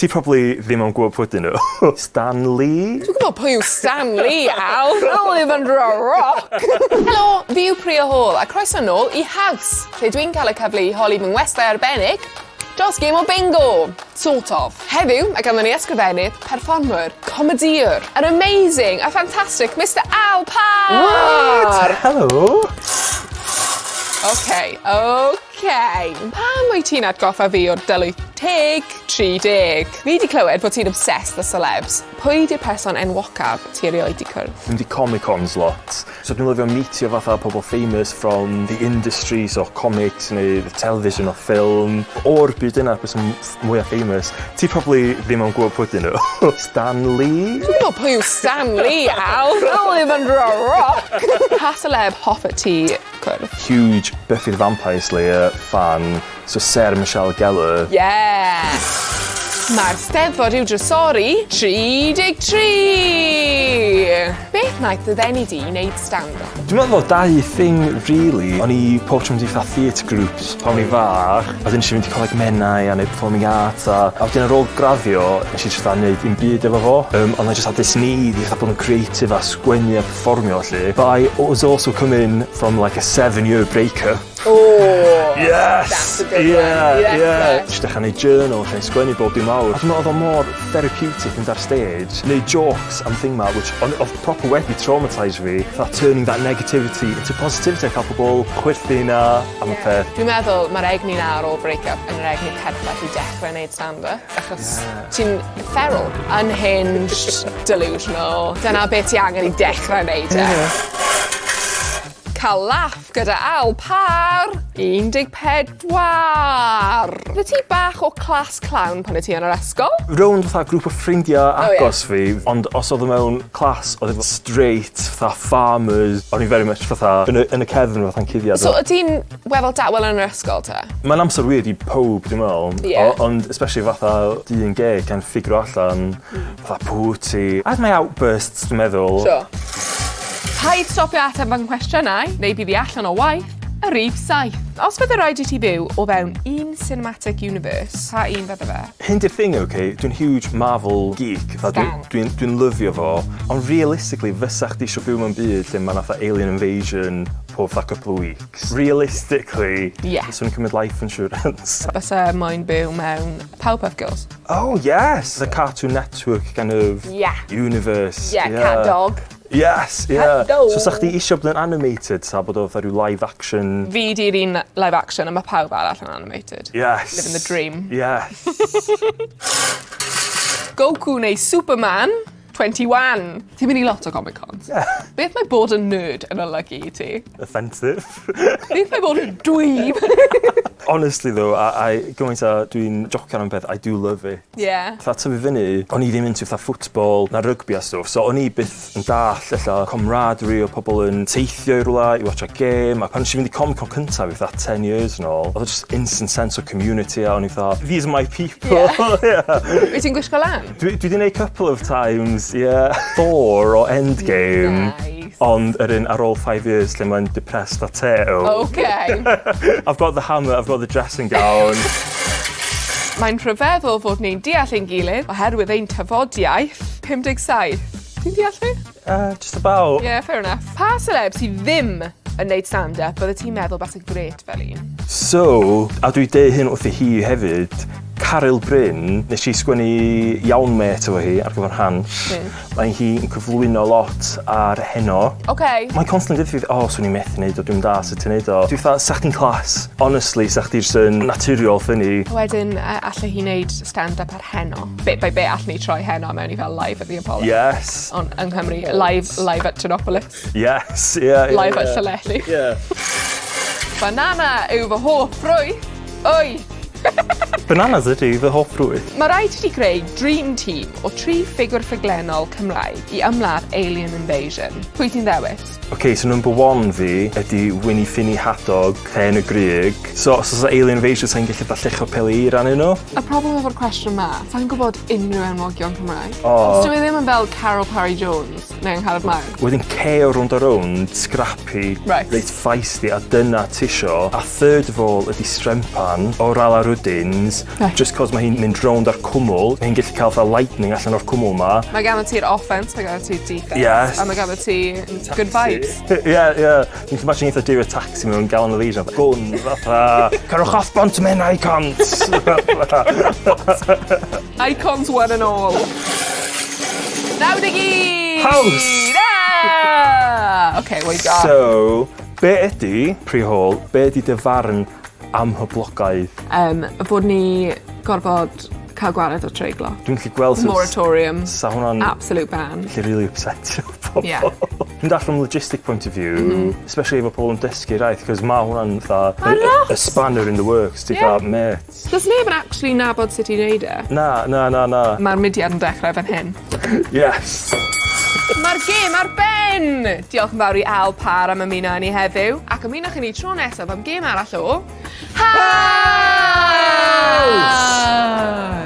Ti probably ddim yn gwybod pwy dyn nhw. Stan Lee? Dwi'n gwybod pwy yw Stan Lee, Al. I live under a rock. Helo, fi yw Priya Hall, a croeso nôl i HAUS, lle dwi'n cael y cyfle i holi mewn westau arbennig dros gêm o bingo. Sort of. Heddiw, mae ganddo ni ysgrifennydd, perfformwr, comediwr, an amazing a fantastic Mr Al Parr. What? Hello. Okay. Pam wyt ti'n atgoffa fi o'r dylwyth 30? Fi wedi clywed bod ti'n obsessed â celebs. Pwy di'r person enwocaf ti erioed di cwrdd? Dwi'n di Comic-Cons lot. So dwi'n lyfio meetio fatha pobl famous from the industries o comics neu the television o ffilm. O'r byd yna, beth sy'n mwyaf famous. Ti probably ddim yn gwybod pwy dyn nhw. Stan Lee? Dwi'n gwybod pwy yw Stan Lee, Al. I live under a rock. Pa celeb hoffet ti cwrdd? Huge Buffy the Vampire Slayer fan. So Sarah Michelle Gellar. Yeah! Mae'r Steddfod i'w drysori 33! Beth wnaeth y ddeni di i wneud stand-up? Dwi'n meddwl o dau thing, really. O'n i pob tro mynd i fatha theatre groups pan o'n i fach. A wedyn nes i mynd i coleg menau a neud performing art a wedyn ar ôl graddio, nes i jyst neud un byd efo fo. Ond I just had this need i bod yn creative a sgwennu a performio allu. But I was also coming from like a 7-year breakup. Oh! Yes! That's a good one. Yeah. Just dechrau neud journal, lle sgwennu bob dim mawr. A dwi'n meddwl oedd o mor therapeutic yn dar stage. Neud jokes am thing ma, which oedd proper wedi traumatise fi. That turning that negativity into positivity. Cael pobl chwythu na am y peth. Dwi'n meddwl mae'r egni na ar ôl break-up yn yr egni perffaith i dechrau wneud stand-up. Achos ti'n feral, unhinged, delusional. Dyna beth ti angen i dechrau wneud e. Cael laff gyda Al Parr. 14. Fydde ti bach o class clown pan y ti yn yr ysgol? Rownd fatha grŵp o ffrindiau agos fi, ond os oedd mewn class, oedd efo straight, fatha farmers, o'n i very much fatha yn y cefn fatha'n cuddiad. So, y ti'n weddol dawel yn yr ysgol te? Mae'n amser weird i pob, dwi'n meddwl, ond especially fatha dyn gay can ffigro allan, fatha pwti. I had my outbursts, dwi'n meddwl. Sure. Paid stopio ateb fy nghwestiynau, neu bydd i allan o waith, y rhif 7. Os fydde rhaid i ti byw o fewn un cinematic universe, pa un fydde fe? Hyn di'r thing, okay? Dwi'n huge Marvel geek. Dwi'n lyfio fo. Ond realistically, fysa chdi isio byw mewn byd lle mae fatha alien invasion pob fatha couple of weeks. Realistically, fyswn i'n cymryd life insurance. Fysa moyn byw mewn Powerpuff Girls? Oh, yes! The Cartoon Network kind of universe. Yeah, cat dog. Yes, yeah. So sa chdi isio bod yn animated ta bod o fatha rhyw live action? Fi di'r un live action a mae pawb arall yn animated. Yes. Living the dream. Yes. Goku neu Superman, 21. Ti'n mynd i lot o Comic-Cons? Yeah. Beth mae bod yn nerd yn olygu i ti? Offensive. Beth mae bod yn dweeb? Honestly though, gymaint a dwi'n jocio am beth, I do love it. Yeah. Fatha tyfu fyny, o'n i ddim into fatha football na rugby a stwff, so o'n i byth yn dall ella camaraderie o pobl yn teithio i rwla, i watcha game, a pan nes i fynd i Comic-Con cyntaf i fatha 10 years yn ôl, oedd just instant sense of community a o'n i fatha, these are my people. Wyt ti'n gwisgo lan? Dwi wedi gwneud couple of times, Thor o Endgame. Nice. Ond yr un ar ôl 5 years lle mae'n depressed a Teo. Okay. I've got the hammer, I've got the dressing gown. Mae'n rhyfeddol fod ni'n deall ein gilydd oherwydd ein tafodiaeth 57. Ti'n deall fi? Just about. Yeah, fair enough. Pa celeb sydd ddim yn neud stand-up bydde ti'n meddwl bach yn gret fel un? So, a dwi deu hyn wrth i hi hefyd, Caryl Bryn, nes i sgwennu iawn met efo hi ar gyfer Hans. Mae hi yn cyflwyno lot ar heno. Okay. Mae'n constantly dweud fi, swn i'n methu wneud o, dwi'n da sut ti'n wneud o. Dwi'n fatha, sa chdi'n clas, honestly, sa chdi'r sy'n naturiol ffynnu. Wedyn, allai hi wneud stand-up ar heno. Bit by bit allai ni troi heno mewn i fel live at the Apollo. Yes. Ond yng Nghymru, live at Trinopolis. Yes, yeah. Live at Llanelli. Yeah. Banana yw fy hoff ffrwyth. Oi! Bananas ydy fy hoff ffrwyth. Mae rhaid i ti greu dream team o 3 ffigwr ffuglenol Cymraeg i ymladd Alien Invasion. Pwy ti'n ddewis? Okay, so number 1 fi ydy Winnie Finny Hadog, Pen y Grig. So, os oes Alien Invasion, sa'n gallu dall o peli ran nhw? Y problem efo'r cwestiwn ma, sa'n gwybod unrhyw enwogion Cymraeg. Os dwi ddim yn fel Carol Parry-Jones neu Angharad Mawr. Wedyn Kay o Rownd a Rownd, scrappy, reit feisty, a dyna tisio. A third of all ydy Strempan o Rala buildings, Right. just cos mae hi'n mynd rownd ar cwmwl, mae hi'n gallu cael fel lightning allan o'r cwmwl ma. Mae gan ti'r offence, mae gan ti'r defence. Yes. A mae gan ti good vibes. Ie. Dwi'n imagine eitha dyr y taxi mewn galon o leisio. Gwn, fatha, carwch off bont men icons. Icons one and all. 91! Haws! OK, we got. So, be ydy, Priya Hall, be ydy dy farn am hyblogaeth? Fod ni gorfod cael gwared o treiglo. Dwi'n gallu gweld sut Moratorium. sa hwnna'n Absolute ban. gallu really upsetio pobl. Yeah. Dwi'n dall from logistic point of view, especially efo pobl yn dysgu raith, cos ma hwnna'n fatha lot. a spanner in the works, ti'n Yeah. fatha, mate. Does neb yn actually nabod sut i wneud e? Na. Mae'r mudiad yn dechrau fan hyn. Yes. Mae'r gêm ar ben! Diolch yn fawr i Parr am ymuno â ni heddiw. Ac ymunwch i ni tro nesaf am gêm arall o... HAUS!